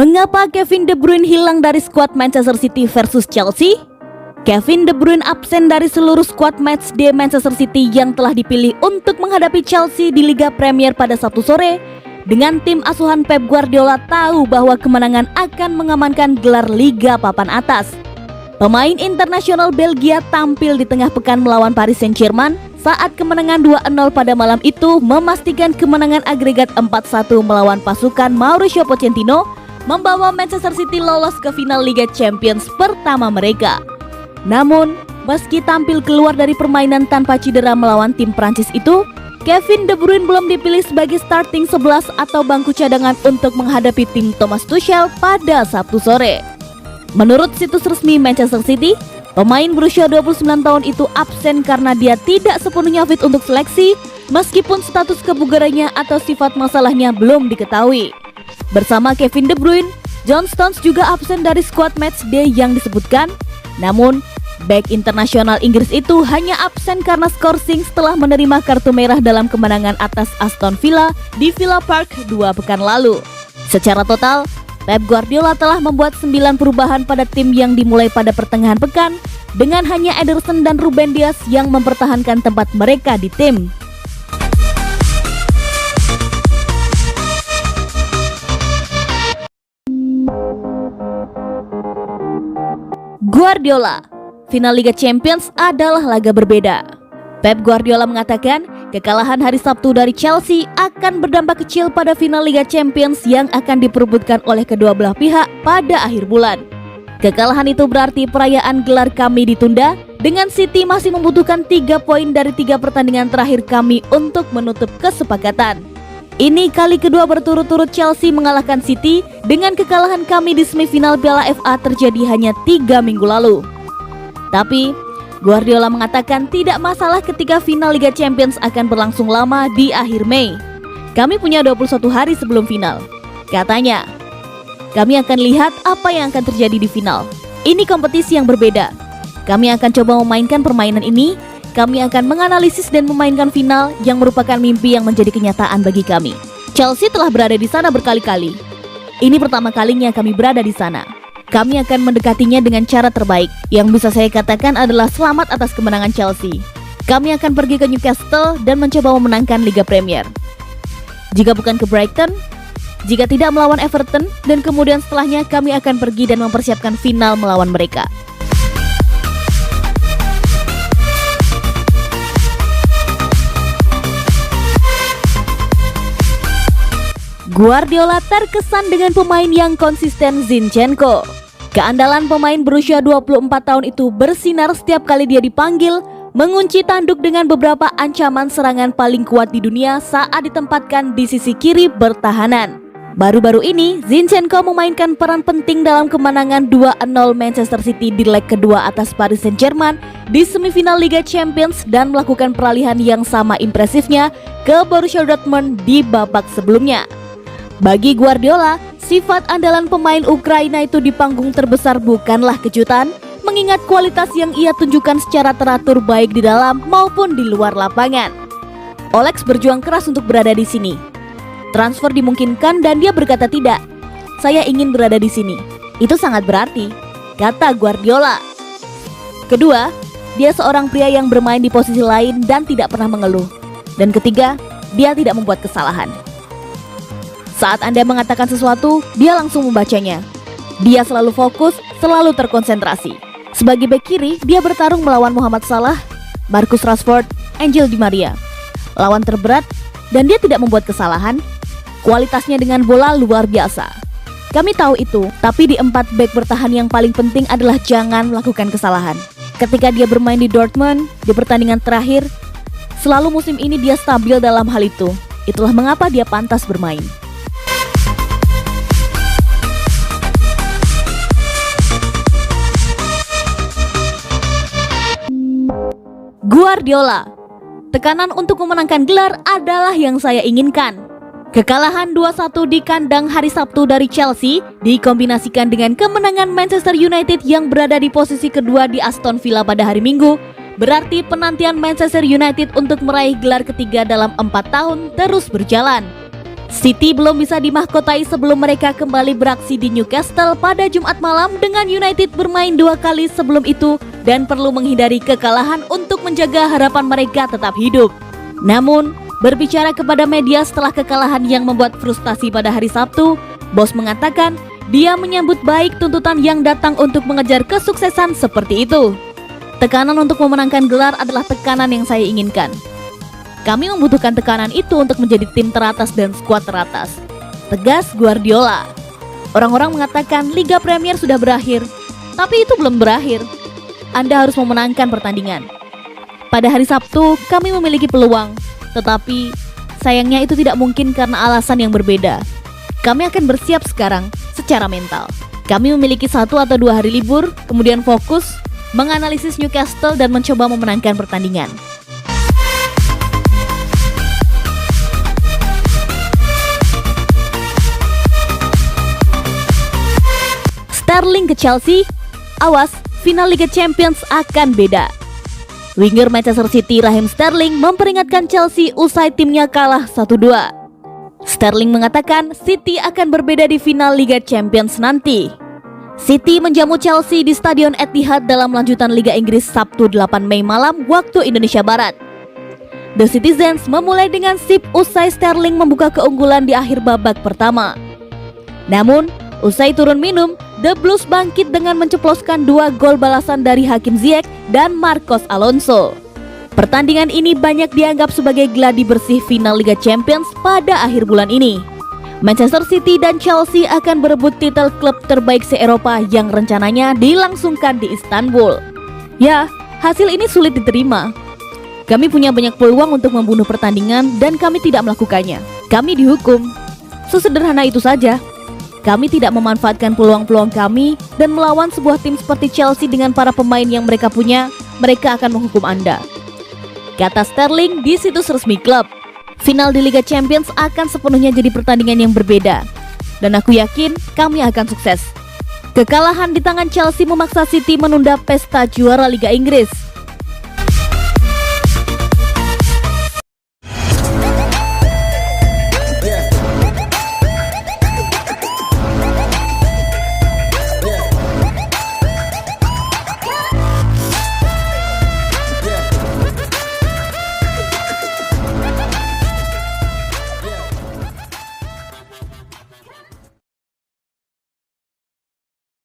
Mengapa Kevin De Bruyne hilang dari skuad Manchester City versus Chelsea? Kevin De Bruyne absen dari seluruh skuad matchday Manchester City yang telah dipilih untuk menghadapi Chelsea di Liga Premier pada Sabtu sore. Dengan tim asuhan Pep Guardiola tahu bahwa kemenangan akan mengamankan gelar Liga papan atas. Pemain internasional Belgia tampil di tengah pekan melawan Paris Saint-Germain saat kemenangan 2-0 pada malam itu memastikan kemenangan agregat 4-1 melawan pasukan Mauricio Pochettino, membawa Manchester City lolos ke final Liga Champions pertama mereka. Namun, meski tampil keluar dari permainan tanpa cedera melawan tim Prancis itu, Kevin De Bruyne belum dipilih sebagai starting 11 atau bangku cadangan untuk menghadapi tim Thomas Tuchel pada Sabtu sore. Menurut situs resmi Manchester City, pemain berusia 29 tahun itu absen karena dia tidak sepenuhnya fit untuk seleksi, meskipun status kebugarannya atau sifat masalahnya belum diketahui. Bersama Kevin De Bruyne, John Stones juga absen dari skuad matchday yang disebutkan. Namun, bek internasional Inggris itu hanya absen karena skorsing setelah menerima kartu merah dalam kemenangan atas Aston Villa di Villa Park 2 pekan lalu. Secara total, Pep Guardiola telah membuat 9 perubahan pada tim yang dimulai pada pertengahan pekan, dengan hanya Ederson dan Ruben Dias yang mempertahankan tempat mereka di tim. Guardiola, final Liga Champions adalah laga berbeda. Pep Guardiola mengatakan kekalahan hari Sabtu dari Chelsea akan berdampak kecil pada final Liga Champions yang akan diperebutkan oleh kedua belah pihak pada akhir bulan. Kekalahan itu berarti perayaan gelar kami ditunda, dengan City masih membutuhkan 3 poin dari 3 pertandingan terakhir kami untuk menutup kesepakatan. Ini kali kedua berturut-turut Chelsea mengalahkan City, dengan kekalahan kami di semifinal Piala FA terjadi hanya 3 minggu lalu. Tapi, Guardiola mengatakan tidak masalah ketika final Liga Champions akan berlangsung lama di akhir Mei. Kami punya 21 hari sebelum final. Katanya, kami akan lihat apa yang akan terjadi di final. Ini kompetisi yang berbeda. Kami akan coba memainkan permainan ini. Kami akan menganalisis dan memainkan final yang merupakan mimpi yang menjadi kenyataan bagi kami. Chelsea telah berada di sana berkali-kali. Ini pertama kalinya kami berada di sana. Kami akan mendekatinya dengan cara terbaik. Yang bisa saya katakan adalah selamat atas kemenangan Chelsea. Kami akan pergi ke Newcastle dan mencoba memenangkan Liga Premier. Jika bukan ke Brighton, jika tidak melawan Everton, dan kemudian setelahnya kami akan pergi dan mempersiapkan final melawan mereka. Guardiola terkesan dengan pemain yang konsisten Zinchenko. Keandalan pemain berusia 24 tahun itu bersinar setiap kali dia dipanggil, mengunci tanduk dengan beberapa ancaman serangan paling kuat di dunia saat ditempatkan di sisi kiri bertahanan. Baru-baru ini, Zinchenko memainkan peran penting dalam kemenangan 2-0 Manchester City di leg kedua atas Paris Saint-Germain di semifinal Liga Champions dan melakukan peralihan yang sama impresifnya ke Borussia Dortmund di babak sebelumnya. Bagi Guardiola, sifat andalan pemain Ukraina itu di panggung terbesar bukanlah kejutan, mengingat kualitas yang ia tunjukkan secara teratur baik di dalam maupun di luar lapangan. Olex berjuang keras untuk berada di sini. Transfer dimungkinkan dan dia berkata tidak. Saya ingin berada di sini. Itu sangat berarti, kata Guardiola. Kedua, dia seorang pria yang bermain di posisi lain dan tidak pernah mengeluh. Dan ketiga, dia tidak membuat kesalahan. Saat Anda mengatakan sesuatu, dia langsung membacanya. Dia selalu fokus, selalu terkonsentrasi. Sebagai bek kiri, dia bertarung melawan Mohamed Salah, Marcus Rashford, Angel Di Maria. Lawan terberat, dan dia tidak membuat kesalahan. Kualitasnya dengan bola luar biasa. Kami tahu itu, tapi di 4 bek bertahan yang paling penting adalah jangan melakukan kesalahan. Ketika dia bermain di Dortmund, di pertandingan terakhir, selalu musim ini dia stabil dalam hal itu. Itulah mengapa dia pantas bermain. Guardiola, tekanan untuk memenangkan gelar adalah yang saya inginkan. Kekalahan 2-1 di kandang hari Sabtu dari Chelsea dikombinasikan dengan kemenangan Manchester United yang berada di posisi kedua di Aston Villa pada hari Minggu, berarti penantian Manchester United untuk meraih gelar ketiga dalam 4 tahun terus berjalan. City belum bisa dimahkotai sebelum mereka kembali beraksi di Newcastle pada Jumat malam dengan United bermain 2 kali sebelum itu dan perlu menghindari kekalahan untuk menjaga harapan mereka tetap hidup. Namun, berbicara kepada media setelah kekalahan yang membuat frustasi pada hari Sabtu, bos mengatakan dia menyambut baik tuntutan yang datang untuk mengejar kesuksesan seperti itu. Tekanan untuk memenangkan gelar adalah tekanan yang saya inginkan. Kami membutuhkan tekanan itu untuk menjadi tim teratas dan skuad teratas, tegas Guardiola. Orang-orang mengatakan Liga Premier sudah berakhir, tapi itu belum berakhir. Anda harus memenangkan pertandingan. Pada hari Sabtu, kami memiliki peluang, tetapi sayangnya itu tidak mungkin karena alasan yang berbeda. Kami akan bersiap sekarang secara mental. Kami memiliki 1 atau 2 hari libur, kemudian fokus menganalisis Newcastle dan mencoba memenangkan pertandingan. Sterling ke Chelsea, awas, final Liga Champions akan beda. Winger Manchester City Raheem Sterling memperingatkan Chelsea usai timnya kalah 1-2. Sterling mengatakan City akan berbeda di final Liga Champions nanti. City menjamu Chelsea di Stadion Etihad dalam lanjutan Liga Inggris Sabtu 8 Mei malam waktu Indonesia Barat. The Citizens memulai dengan sip usai Sterling membuka keunggulan di akhir babak pertama. Namun, usai turun minum, The Blues bangkit dengan menceploskan 2 gol balasan dari Hakim Ziyech dan Marcos Alonso. Pertandingan ini banyak dianggap sebagai gladi bersih final Liga Champions pada akhir bulan ini. Manchester City dan Chelsea akan berebut titel klub terbaik se-Eropa yang rencananya dilangsungkan di Istanbul. Ya, hasil ini sulit diterima. Kami punya banyak peluang untuk membunuh pertandingan dan kami tidak melakukannya. Kami dihukum. Sesederhana itu saja. Kami tidak memanfaatkan peluang-peluang kami dan melawan sebuah tim seperti Chelsea dengan para pemain yang mereka punya, mereka akan menghukum Anda, kata Sterling di situs resmi klub. Final di Liga Champions akan sepenuhnya jadi pertandingan yang berbeda, dan aku yakin kami akan sukses. Kekalahan di tangan Chelsea memaksa City menunda pesta juara Liga Inggris.